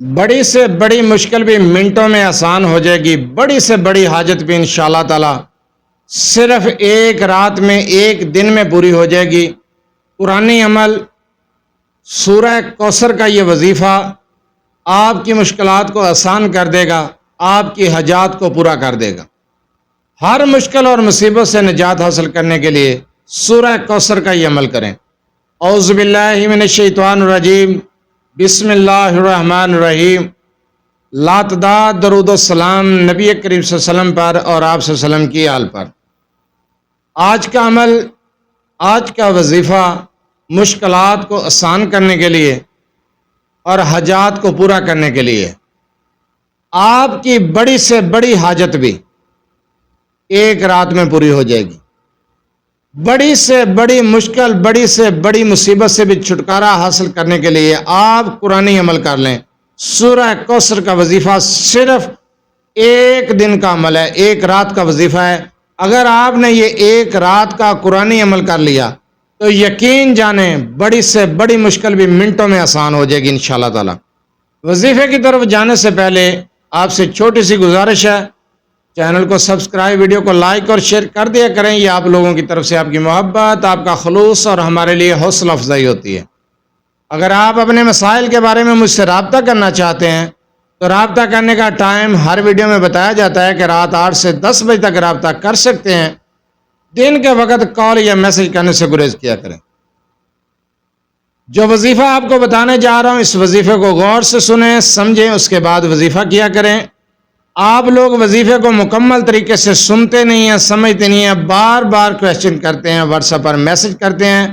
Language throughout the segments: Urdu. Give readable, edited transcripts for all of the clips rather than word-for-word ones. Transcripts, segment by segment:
بڑی سے بڑی مشکل بھی منٹوں میں آسان ہو جائے گی، بڑی سے بڑی حاجت بھی انشاءاللہ تعالی صرف ایک رات میں، ایک دن میں پوری ہو جائے گی۔ قرآنی عمل، سورہ کوثر کا یہ وظیفہ آپ کی مشکلات کو آسان کر دے گا، آپ کی حاجات کو پورا کر دے گا۔ ہر مشکل اور مصیبت سے نجات حاصل کرنے کے لیے سورہ کوثر کا یہ عمل کریں۔ اعوذ باللہ من الشیطان الرجیم، بسم اللہ الرحمن الرحیم۔ لاتعداد درود و سلام نبی کریم صلی اللہ علیہ وسلم پر اور آپ صلی اللہ علیہ وسلم کی آل پر۔ آج کا عمل، آج کا وظیفہ مشکلات کو آسان کرنے کے لیے اور حاجات کو پورا کرنے کے لیے۔ آپ کی بڑی سے بڑی حاجت بھی ایک رات میں پوری ہو جائے گی۔ بڑی سے بڑی مشکل، بڑی سے بڑی مصیبت سے بھی چھٹکارا حاصل کرنے کے لیے آپ قرآنی عمل کر لیں۔ سورہ کوثر کا وظیفہ صرف ایک دن کا عمل ہے، ایک رات کا وظیفہ ہے۔ اگر آپ نے یہ ایک رات کا قرآنی عمل کر لیا تو یقین جانیں بڑی سے بڑی مشکل بھی منٹوں میں آسان ہو جائے گی انشاءاللہ تعالی۔ وظیفے کی طرف جانے سے پہلے آپ سے چھوٹی سی گزارش ہے، چینل کو سبسکرائب، ویڈیو کو لائک اور شیئر کر دیا کریں۔ یہ آپ لوگوں کی طرف سے آپ کی محبت، آپ کا خلوص اور ہمارے لیے حوصلہ افزائی ہوتی ہے۔ اگر آپ اپنے مسائل کے بارے میں مجھ سے رابطہ کرنا چاہتے ہیں تو رابطہ کرنے کا ٹائم ہر ویڈیو میں بتایا جاتا ہے کہ رات 8 سے 10 بجے تک رابطہ کر سکتے ہیں۔ دن کے وقت کال یا میسج کرنے سے گریز کیا کریں۔ جو وظیفہ آپ کو بتانے جا رہا ہوں، اس وظیفے کو غور سے سنیں، سمجھیں، اس کے بعد وظیفہ کیا کریں۔ آپ لوگ وظیفے کو مکمل طریقے سے سنتے نہیں ہیں، سمجھتے نہیں ہیں، بار بار کویشچن کرتے ہیں، واٹس ایپ پر میسج کرتے ہیں،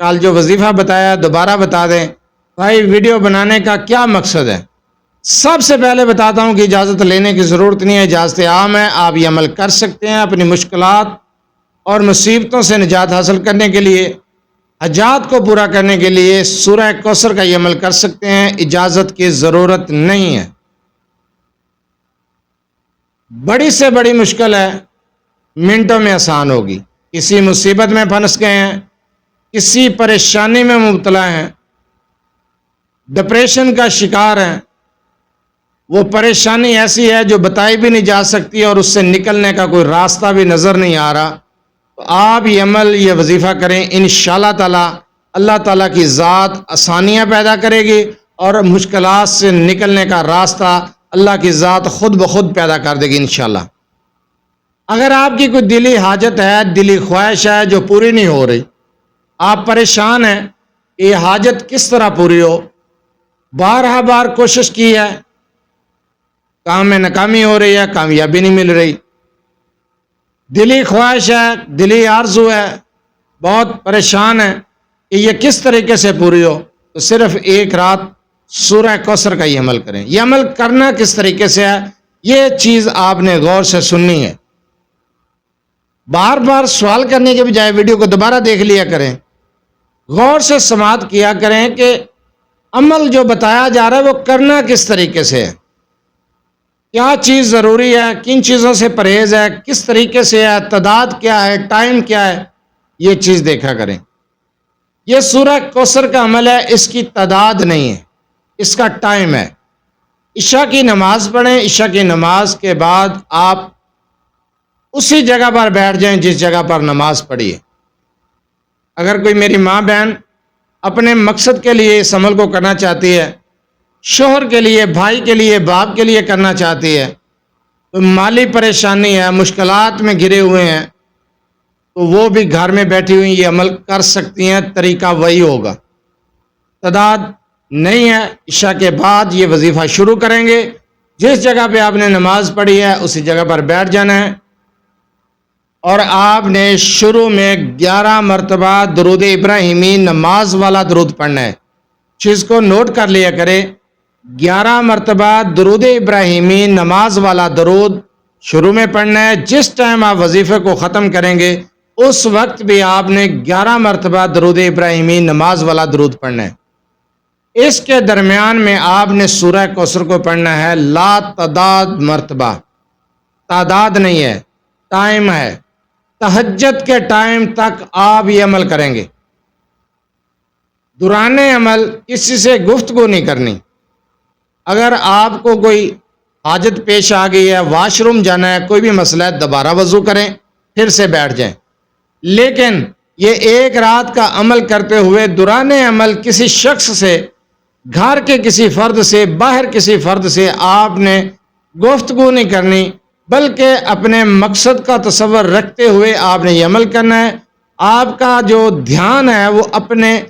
کل جو وظیفہ بتایا دوبارہ بتا دیں۔ بھائی ویڈیو بنانے کا کیا مقصد ہے؟ سب سے پہلے بتاتا ہوں کہ اجازت لینے کی ضرورت نہیں ہے، اجازت عام ہے، آپ یہ عمل کر سکتے ہیں اپنی مشکلات اور مصیبتوں سے نجات حاصل کرنے کے لیے، حاجات کو پورا کرنے کے لیے سورہ کوثر کا یہ عمل کر سکتے ہیں، اجازت کی ضرورت نہیں ہے۔ بڑی سے بڑی مشکل ہے، منٹوں میں آسان ہوگی۔ کسی مصیبت میں پھنس گئے ہیں، کسی پریشانی میں مبتلا ہیں، ڈپریشن کا شکار ہیں، وہ پریشانی ایسی ہے جو بتائی بھی نہیں جا سکتی اور اس سے نکلنے کا کوئی راستہ بھی نظر نہیں آ رہا، تو آپ یہ عمل، یہ وظیفہ کریں، انشاءاللہ تعالی اللہ تعالیٰ کی ذات آسانیاں پیدا کرے گی اور مشکلات سے نکلنے کا راستہ اللہ کی ذات خود بخود پیدا کر دے گی انشاءاللہ۔ اگر آپ کی کوئی دلی حاجت ہے، دلی خواہش ہے جو پوری نہیں ہو رہی، آپ پریشان ہیں کہ یہ حاجت کس طرح پوری ہو، بارہا بار کوشش کی ہے، کام میں ناکامی ہو رہی ہے، کامیابی نہیں مل رہی، دلی خواہش ہے، دلی آرزو ہے، بہت پریشان ہے کہ یہ کس طریقے سے پوری ہو، تو صرف ایک رات سورہ کوثر کا یہ عمل کریں۔ یہ عمل کرنا کس طریقے سے ہے، یہ چیز آپ نے غور سے سننی ہے۔ بار بار سوال کرنے کے بجائے ویڈیو کو دوبارہ دیکھ لیا کریں، غور سے سماعت کیا کریں کہ عمل جو بتایا جا رہا ہے وہ کرنا کس طریقے سے ہے، کیا چیز ضروری ہے، کن چیزوں سے پرہیز ہے، کس طریقے سے ہے، تعداد کیا ہے، ٹائم کیا ہے، یہ چیز دیکھا کریں۔ یہ سورہ کوثر کا عمل ہے، اس کی تعداد نہیں ہے، اس کا ٹائم ہے۔ عشاء کی نماز پڑھیں، عشاء کی نماز کے بعد آپ اسی جگہ پر بیٹھ جائیں جس جگہ پر نماز پڑھی ہے۔ اگر کوئی میری ماں بہن اپنے مقصد کے لیے اس عمل کو کرنا چاہتی ہے، شوہر کے لیے، بھائی کے لیے، باپ کے لیے کرنا چاہتی ہے، تو مالی پریشانی ہے، مشکلات میں گھرے ہوئے ہیں، تو وہ بھی گھر میں بیٹھی ہوئی یہ عمل کر سکتی ہیں، طریقہ وہی ہوگا۔ تعداد نہیں ہے، عشاء کے بعد یہ وظیفہ شروع کریں گے، جس جگہ پہ آپ نے نماز پڑھی ہے اسی جگہ پر بیٹھ جانا ہے، اور آپ نے شروع میں 11 مرتبہ درود ابراہیمی نماز والا درود پڑھنا ہے۔ چیز کو نوٹ کر لیا کرے، 11 مرتبہ درود ابراہیمی نماز والا درود شروع میں پڑھنا ہے۔ جس ٹائم آپ وظیفے کو ختم کریں گے اس وقت بھی آپ نے 11 مرتبہ درود ابراہیمی نماز والا درود پڑھنا ہے۔ اس کے درمیان میں آپ نے سورہ کوثر کو پڑھنا ہے لا تعداد مرتبہ، تعداد نہیں ہے، ٹائم ہے۔ تہجد کے ٹائم تک آپ یہ عمل کریں گے۔ دوران عمل کسی سے گفتگو نہیں کرنی، اگر آپ کو کوئی حاجت پیش آ گئی ہے، واش روم جانا ہے، کوئی بھی مسئلہ ہے، دوبارہ وضو کریں، پھر سے بیٹھ جائیں۔ لیکن یہ ایک رات کا عمل کرتے ہوئے دوران عمل کسی شخص سے، گھر کے کسی فرد سے، باہر کسی فرد سے آپ نے گفتگو نہیں کرنی، بلکہ اپنے مقصد کا تصور رکھتے ہوئے آپ نے یہ عمل کرنا ہے۔ آپ کا جو دھیان ہے وہ اپنے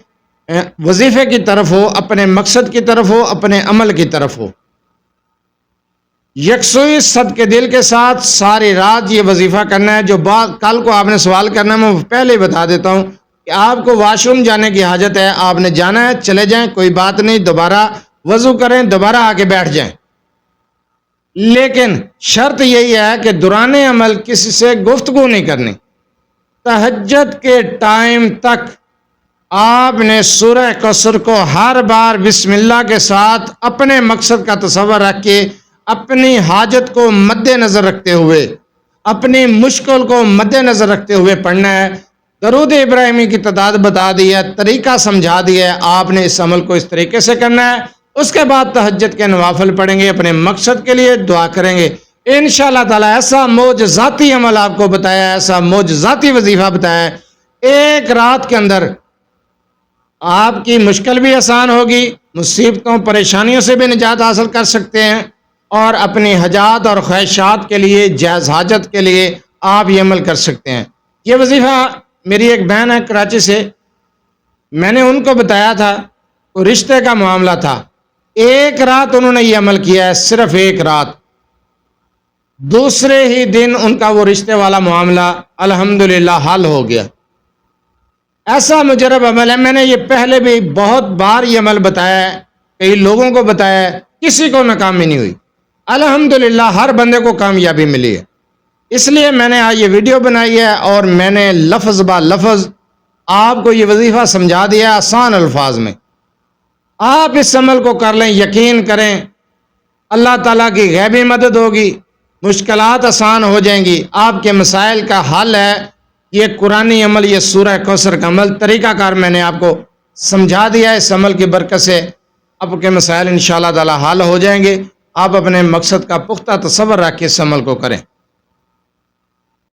وظیفے کی طرف ہو، اپنے مقصد کی طرف ہو، اپنے عمل کی طرف ہو۔ یکسوئی صد کے دل کے ساتھ ساری رات یہ وظیفہ کرنا ہے۔ جو کل کو آپ نے سوال کرنا ہے، میں پہلے ہی بتا دیتا ہوں کہ آپ کو واش روم جانے کی حاجت ہے، آپ نے جانا ہے، چلے جائیں، کوئی بات نہیں، دوبارہ وضو کریں، دوبارہ آ کے بیٹھ جائیں۔ لیکن شرط یہی ہے کہ دوران عمل کسی سے گفتگو نہیں کرنی۔ تہجد کے ٹائم تک آپ نے سورہ کوثر کو ہر بار بسم اللہ کے ساتھ اپنے مقصد کا تصور رکھ کے، اپنی حاجت کو مد نظر رکھتے ہوئے، اپنی مشکل کو مد نظر رکھتے ہوئے پڑھنا ہے۔ درود ابراہیمی کی تعداد بتا دی ہے، طریقہ سمجھا دیا ہے، آپ نے اس عمل کو اس طریقے سے کرنا ہے۔ اس کے بعد تہجد کے نوافل پڑھیں گے، اپنے مقصد کے لیے دعا کریں گے، انشاءاللہ تعالی ایسا معجزاتی عمل آپ کو بتایا ہے، ایسا معجزاتی وظیفہ بتایا ہے، ایک رات کے اندر آپ کی مشکل بھی آسان ہوگی، مصیبتوں پریشانیوں سے بھی نجات حاصل کر سکتے ہیں، اور اپنی حاجات اور خواہشات کے لیے، جائز حاجت کے لیے آپ یہ عمل کر سکتے ہیں۔ یہ وظیفہ میری ایک بہن ہے کراچی سے، میں نے ان کو بتایا تھا، کوئی رشتے کا معاملہ تھا، ایک رات انہوں نے یہ عمل کیا ہے، صرف ایک رات، دوسرے ہی دن ان کا وہ رشتے والا معاملہ الحمدللہ حل ہو گیا۔ ایسا مجرب عمل ہے، میں نے یہ پہلے بھی بہت بار یہ عمل بتایا ہے، کئی لوگوں کو بتایا ہے، کسی کو ناکامی نہیں ہوئی، الحمدللہ ہر بندے کو کامیابی ملی ہے۔ اس لیے میں نے آج یہ ویڈیو بنائی ہے، اور میں نے لفظ با لفظ آپ کو یہ وظیفہ سمجھا دیا ہے آسان الفاظ میں۔ آپ اس عمل کو کر لیں، یقین کریں اللہ تعالیٰ کی غیبی مدد ہوگی، مشکلات آسان ہو جائیں گی، آپ کے مسائل کا حل ہے۔ یہ قرآنی عمل، یہ سورہ کوثر کا عمل، طریقہ کار میں نے آپ کو سمجھا دیا ہے۔ اس عمل کی برکت سے آپ کے مسائل انشاءاللہ تعالی حل ہو جائیں گے۔ آپ اپنے مقصد کا پختہ تصور رکھ کے اس عمل کو کریں۔